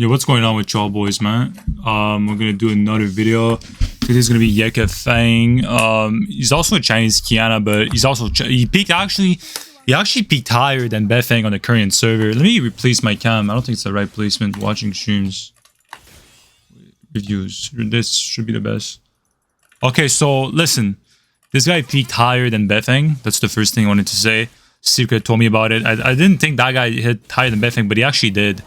Yo, what's going on with y'all boys, man? We're gonna do another video. This is gonna be YenqiuFenzz. He's also a Chinese Qiyana, but he actually peaked higher than Beifeng on the Korean server. Let me replace my cam. I don't think it's the right placement. Watching streams, reviews. This should be the best. Okay, so listen, this guy peaked higher than Beifeng. That's the first thing I wanted to say. Secret told me about it. I didn't think that guy hit higher than Beifeng, but he actually did.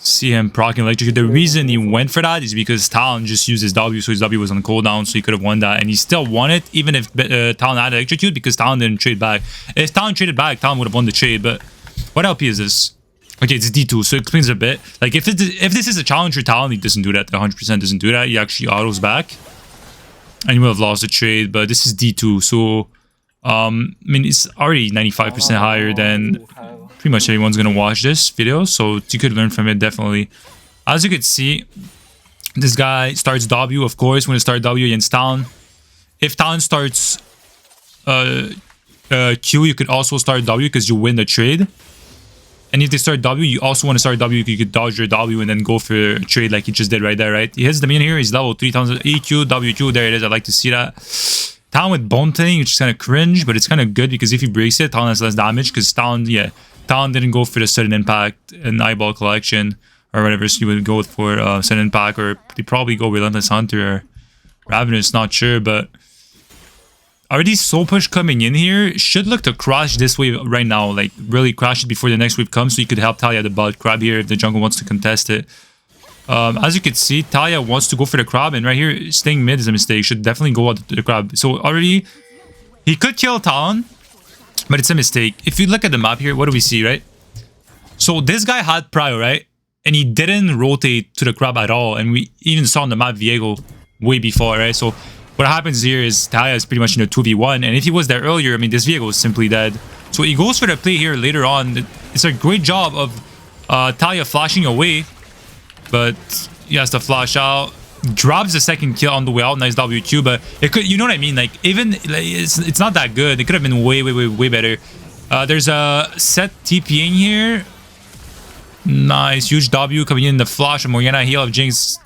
See him proccing electrocute. The reason he went for that is because Talon just used his W, so his W was on cooldown, so he could have won that, and he still won it even if Talon had electrocute, because Talon didn't trade back. If Talon traded back, Talon would have won the trade. But what LP is this? Okay, it's D2, so it explains a bit. Like if this is a challenger Talon, he doesn't do that. 100% doesn't do that. He actually autos back, and he would have lost the trade. But this is D2, so I mean it's already 95% higher than pretty much everyone's gonna watch this video, so you could learn from it definitely. As you could see, this guy starts W, of course. When you start W against Talon, if Talon starts Q, you could also start W because you win the trade. And if they start W, you also want to start W. You could dodge your W and then go for a trade like he just did right there, right? He hits the minion here. He's level 3000 EQ, WQ. There it is. I like to see that. Talon with bone thing, which is kind of cringe, but it's kind of good because if he breaks it, Talon has less damage because Talon didn't go for the sudden impact and eyeball collection or whatever, so you would go for sudden impact, or they probably go Relentless Hunter or Ravenous, not sure. But already Soul Push coming in here should look to crash this wave right now, like really crash it before the next wave comes, so you could help Talia the bot crab here if the jungle wants to contest it. As you can see, Talia wants to go for the crab, and right here staying mid is a mistake. Should definitely go out the crab. So already he could kill Talon, but it's a mistake. If you look at the map here, what do we see, right? So this guy had prio, right? And he didn't rotate to the crab at all. And we even saw on the map Viego way before, right? So what happens here is Talia is pretty much in a 2v1. And if he was there earlier, I mean, this Viego is simply dead. So he goes for the play here later on. It's a great job of Talia flashing away. But he has to flash out. Drops the second kill on the way out. Nice WQ, but it could, you know what I mean? Like even like, it's not that good. It could have been way better. There's a set TPing here. Nice, huge W coming in the flash of Morgana. Heal of Jinx.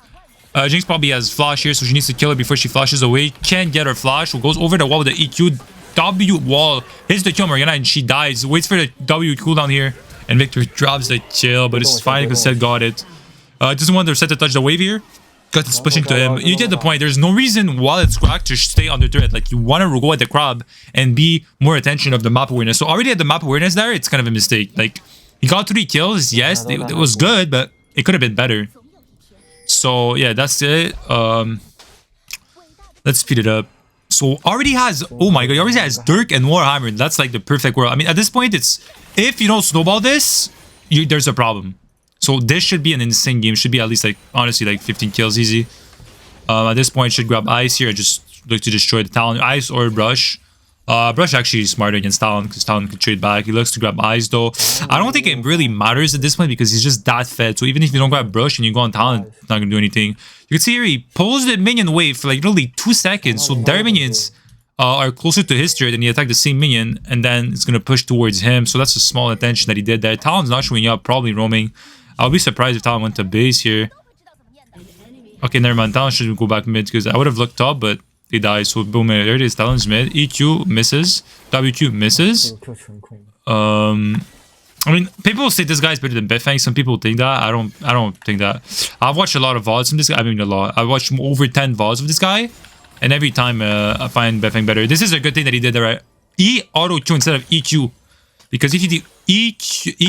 Jinx probably has flash here, so she needs to kill her before she flashes away. Can't get her flash. Goes over the wall with the EQ. W wall hits the kill Morgana and she dies. Waits for the W cooldown here, and Victor drops the kill, but it's fine because Seth got it. Doesn't want the set to touch the wave here. Because it's pushing to him. You get the point. There's no reason while it's cracked to stay under turret. Like you want to go at the crab and be more attention of the map awareness. So already at the map awareness there, it's kind of a mistake. Like he got 3 kills. Yes, it was good, but it could have been better. So yeah, that's it. Let's speed it up. So already has, oh my god, he already has Dirk and Warhammer. That's like the perfect world. I mean, at this point, it's if you don't snowball this, there's a problem. So this should be an insane game. Should be at least like, honestly, like 15 kills easy. At this point, should grab Ice here. Just look to destroy the Talon. Ice or Brush. Brush actually is smarter against Talon because Talon can trade back. He looks to grab Ice though. I don't think it really matters at this point because he's just that fed. So even if you don't grab Brush and you go on Talon, it's not going to do anything. You can see here he pulls the minion wave for like literally 2 seconds. So their minions are closer to his turret and he attacked the same minion. And then it's going to push towards him. So that's a small attention that he did there. Talon's not showing up, probably roaming. I'll be surprised if Talon went to base here. Okay, never mind. Talon should go back mid because I would have looked up, but they die. So boom, there it is. Talon's mid. EQ misses. WQ misses. I mean, people say this guy's better than Beifeng. Some people think that. I don't think that. I've watched a lot of VODs from this guy. I mean, a lot. I've watched over 10 VODs of this guy, and every time I find Beifeng better. This is a good thing that he did there, right? E auto Q instead of EQ. Because if you do E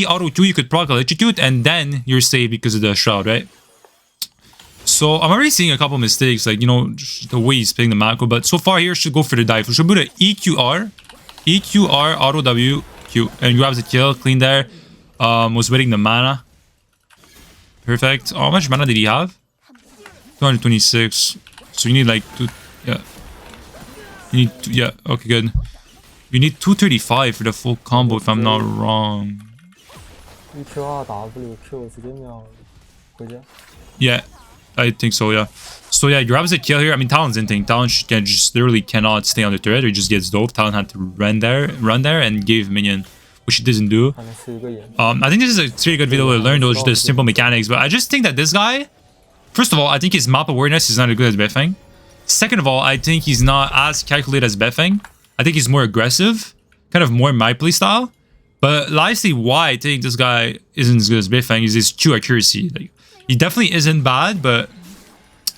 auto Q, you could proc electrocute and then you're safe because of the shroud, right? So I'm already seeing a couple mistakes, like, you know, the way he's playing the macro. But so far here, should go for the dive. We should put an EQR, auto W, Q, and grabs the kill, clean there. Was waiting the mana. Perfect. How much mana did he have? 226. So you need like yeah. You need yeah. Okay, good. You need 235 for the full combo, if I'm not wrong. Yeah, I think so, yeah. So yeah, he grabs a kill here. I mean, Talon's in thing. Talon just literally cannot stay on the turret, or he just gets dove. Talon had to run there and gave minion. which he doesn't do. I think this is a pretty good video to learn those just simple mechanics, but I just think that this guy, first of all, I think his map awareness is not as good as Beifeng. Second of all, I think he's not as calculated as Beifeng. I think he's more aggressive, kind of more my play style. But lastly, why I think this guy isn't as good as Beifeng is his Q accuracy. Like, he definitely isn't bad, but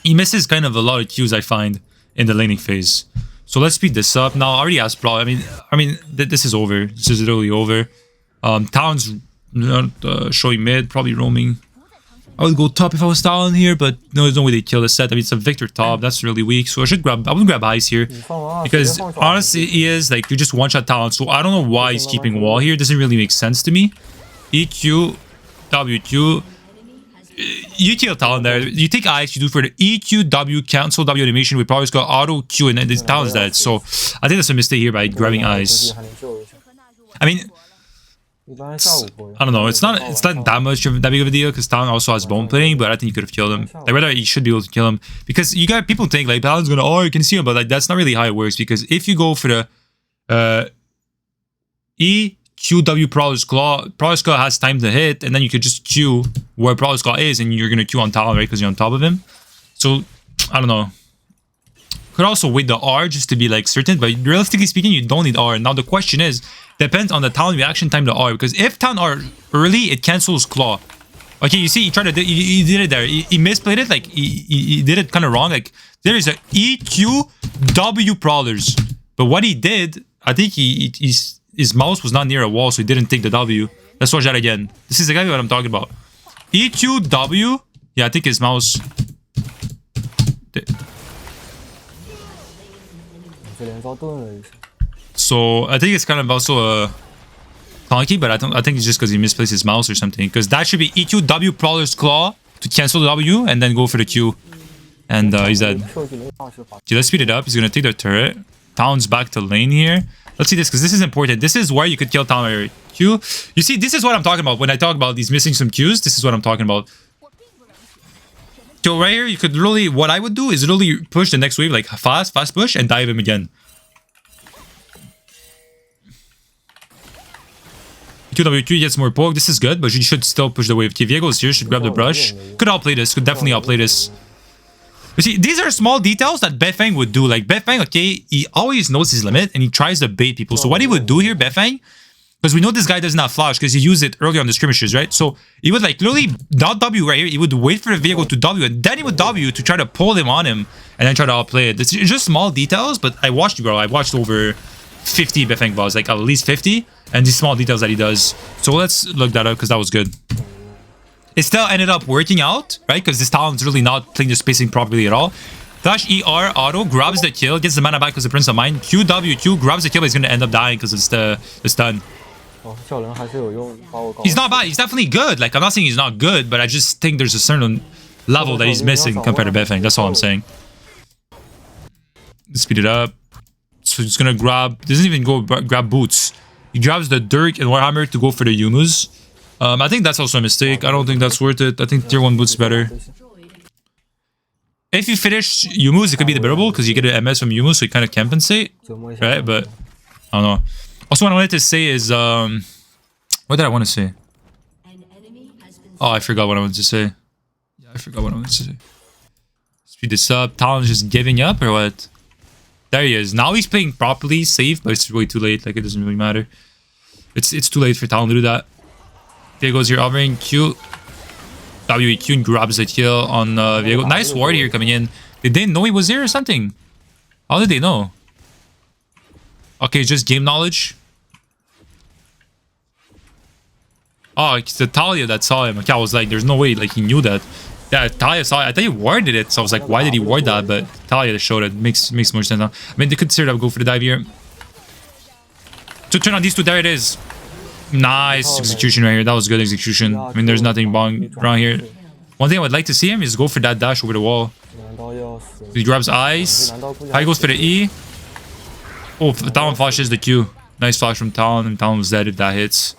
he misses kind of a lot of Qs, I find, in the laning phase. So let's speed this up. Now, I already asked Bro. This is over. This is literally over. Talon's not showing mid, probably roaming. I would go top if I was Talon here, but no, there's no way they kill the set. I mean, it's a Victor top. That's really weak. So I would grab Ice here. Because honestly, he is like, you just one-shot Talon. So I don't know why he's keeping wall here. It doesn't really make sense to me. EQ, WQ. You kill Talon there. You take Ice, you do for the EQ, W, cancel W animation. We probably just got auto Q, and then this Talon's dead. So I think that's a mistake here by grabbing Ice. I mean, I don't know. It's not that much of that big of a deal because Talon also has bone plating, but I think you could have killed him. Like, rather, you should be able to kill him because you got people think like Talon's gonna, oh, you can see him, but like that's not really how it works. Because if you go for the EQW Prowler's Claw has time to hit, and then you could just Q where Prowler's Claw is, and you're gonna Q on Talon, right? Because you're on top of him. So I don't know. Could also wait the R just to be like certain, but realistically speaking, you don't need R. Now the question is, depends on the Talon reaction time to R, because if Talon R early, it cancels Claw. Okay, you see, he tried to he did it there. He misplayed it, like he did it kind of wrong. Like there is a EQ W Prowlers, but what he did, I think his mouse was not near a wall, so he didn't take the W. Let's watch that again. This is exactly what I'm talking about. EQ W. Yeah, I think his mouse. So I think it's kind of also clunky, but I think it's just because he misplaced his mouse or something. Because that should be EQ W Prowler's Claw to cancel the W and then go for the Q. And he's dead. Okay, let's speed it up. He's gonna take the turret. Talon's back to lane here. Let's see this because this is important. This is where you could kill Talon Q. You see, this is what I'm talking about when I talk about these missing some Qs. This is what I'm talking about. So right here, you could really, what I would do is really push the next wave, like fast push, and dive him again. QWQ gets more poke. This is good, but you should still push the wave. Viego is here, should grab the brush. Could outplay this, could definitely outplay this. You see, these are small details that Beifeng would do. Like Beifeng, okay, he always knows his limit and he tries to bait people. So what he would do here, Beifeng, because we know this guy doesn't have flash because he used it earlier on the skirmishes, right? So he would like literally not W right here. He would wait for the vehicle to W and then he would W to try to pull him on him and then try to outplay it. It's just small details, but I watched, bro. I watched over 50 Beifeng balls, like at least 50, and these small details that he does. So let's look that up because that was good. It still ended up working out, right? Because this Talon's really not playing the spacing properly at all. Dash ER auto grabs the kill, gets the mana back because the Prince of Mine. QWQ grabs the kill, but he's gonna end up dying because it's the stun. He's not bad. He's definitely good. Like I'm not saying he's not good, but I just think there's a certain level that he's missing compared to Beifeng. That's all I'm saying. Let's speed it up. So he's gonna grab. Doesn't even go grab boots. He grabs the Dirk and Warhammer to go for the Yumus. I think that's also a mistake. I don't think that's worth it. I think tier 1 boots better. If you finish Yumus, it could be the bearable because you get an MS from Yumus, so you kind of compensate, right? But I don't know. Also, what I wanted to say is, what did I want to say? Oh, I forgot what I wanted to say. Yeah, I forgot what I wanted to say. Speed this up. Talon's just giving up or what? There he is. Now he's playing properly, safe, but it's way too late. Like it doesn't really matter. It's too late for Talon to do that. There goes your offering. Q. WEQ and grabs the kill on Viego. Nice ward here coming in. Did they know he was there or something? How did they know? Okay, just game knowledge. Oh, it's the Talia that saw him. Okay, I was like, there's no way, like he knew that. Yeah, Talia saw it. I thought he warded it, so I was like, why did he ward that? But Talia showed it. Makes more sense now. I mean, they could straight up go for the dive here. To turn on these two, there it is. Nice execution right here. That was good execution. I mean, there's nothing wrong here. One thing I would like to see him is go for that dash over the wall. He grabs Ice. How he goes for the E. Oh, Talon flashes the Q. Nice flash from Talon, and Talon was dead if that hits.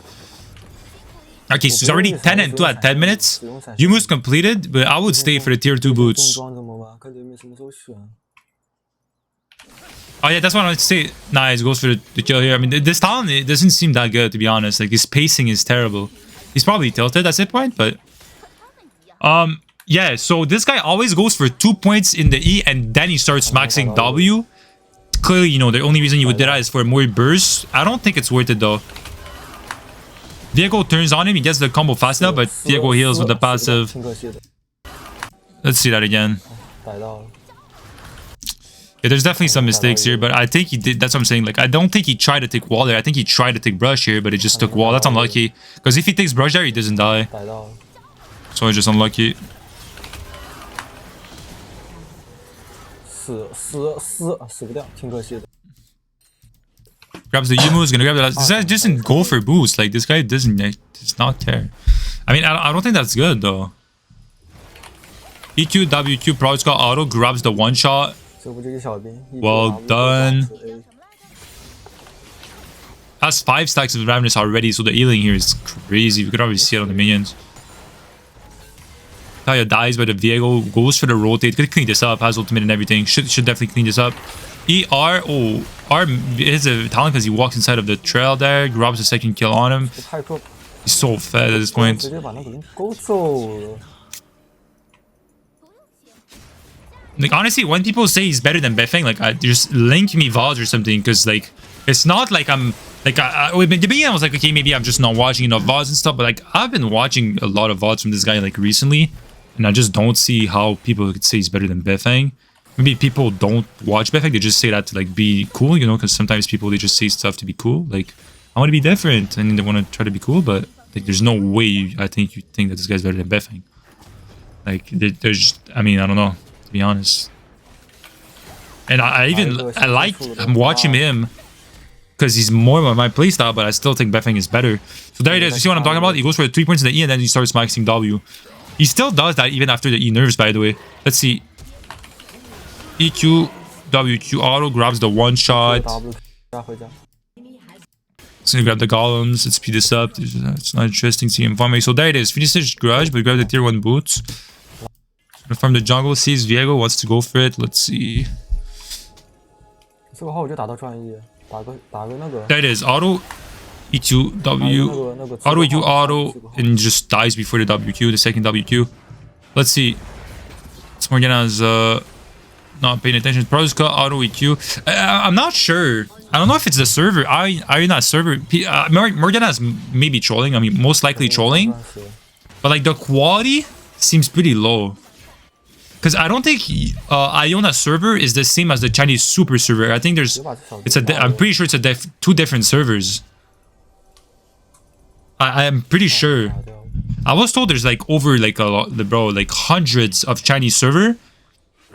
Okay, so he's already 10 and 2 at 10 minutes. Yumus completed, but I would stay for the tier 2 boots. Oh yeah, that's what I would say. Nice, goes for the kill here. I mean, this talent, it doesn't seem that good, to be honest. Like, his pacing is terrible. He's probably tilted at that point, but... yeah, so this guy always goes for 2 points in the E, and then he starts maxing W. Clearly, you know, the only reason you would do that is for more burst. I don't think it's worth it, though. Diego turns on him, he gets the combo fast enough, but Diego heals with the passive. Let's see that again. Yeah, there's definitely some mistakes here, but I think he did. That's what I'm saying. Like, I don't think he tried to take wall there. I think he tried to take brush here, but it just took wall. That's unlucky. Because if he takes brush there, he doesn't die. So it's just unlucky. Grabs the Yumu, is gonna grab the last. This guy doesn't go for boost. Like, this guy does not care. I mean, I don't think that's good, though. EQ, WQ, probably got auto, grabs the one shot. Well done. Has 5 stacks of Ravenous already, so the healing here is crazy. We could already see it on the minions. Taya dies, but the Viego goes for the rotate. Could clean this up, has ultimate and everything. Should definitely clean this up. ER, oh, R is a talent because he walks inside of the trail there, grabs a second kill on him. He's so fed at this point. Like, honestly, when people say he's better than Beifeng, like, just link me VODs or something, because, like, it's not like I'm, like, at the beginning I was like, okay, maybe I'm just not watching enough VODs and stuff, but, like, I've been watching a lot of VODs from this guy, like, recently, and I just don't see how people could say he's better than Beifeng. Maybe people don't watch Beifeng, they just say that to, like, be cool, you know, because sometimes people, they just say stuff to be cool, like, I want to be different, and they want to try to be cool, but, like, there's no way I think you think that this guy's better than Beifeng. Like, there's, I mean, I don't know. To be honest, and I like watching him because he's more of my playstyle, but I still think Beifeng is better. So there it is. You see what I'm talking about? He goes for the 3 points in the E and then he starts maxing W. He still does that even after the E nerfs, by the way. Let's see. EQ, WQ auto grabs the one shot. It's gonna grab the golems. Let's speed this up. It's not interesting to see him farming. So there it is. Finishes Grudge, but grab the tier 1 boots. From the jungle, sees Viego, wants to go for it. Let's see. There it is. Auto EQ W. Auto EQ auto and just dies before the WQ, the second WQ. Let's see. It's Morgana's not paying attention. Proska auto EQ. I'm not sure. I don't know if it's the server. Are you not server? Morgana's maybe trolling. I mean, most likely trolling. But like the quality seems pretty low. Because I don't think Iona server is the same as the Chinese super server. I think there's, I'm pretty sure it's two different servers. I am pretty sure. I was told there's like over like like hundreds of Chinese server,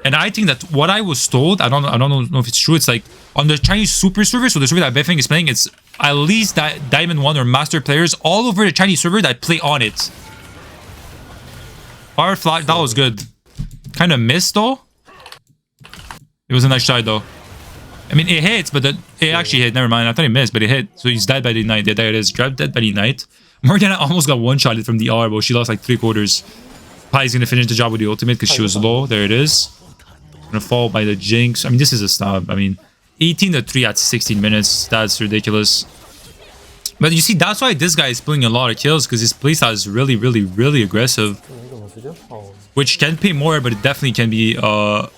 and I think that what I was told, I don't know if it's true. It's like on the Chinese super server, so the server that Beifeng is playing, it's at least that Diamond 1 or Master players all over the Chinese server that play on it. Our flag, that was good. Kind of missed though. It was a nice shot though. I mean, it hits, but it actually hit. Never mind. I thought it missed, but it hit. So he's dead by the Ignite. Yeah, there it is. Grab dead by the Ignite. Morgana almost got one-shotted from the R, but she lost like 3/4. Pai's gonna finish the job with the ultimate because she was low. There it is. Gonna fall by the Jinx. I mean, this is a stab. I mean, 18-3 at 16 minutes. That's ridiculous. But you see, that's why this guy is pulling a lot of kills, because his playstyle is really, really, really aggressive. Which can pay more, but it definitely can be not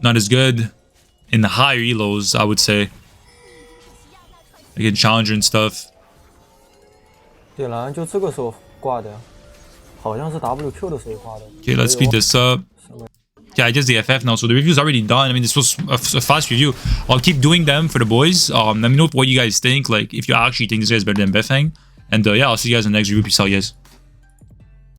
as good in the higher elos, I would say. Like in Challenger and stuff. Okay, let's speed this up. Yeah, I just the FF now, so the review's already done. I mean, this was a fast review. I'll keep doing them for the boys. Let me know what you guys think, like if you actually think this guy's better than Beifeng. And yeah, I'll see you guys in the next review. Peace out, guys.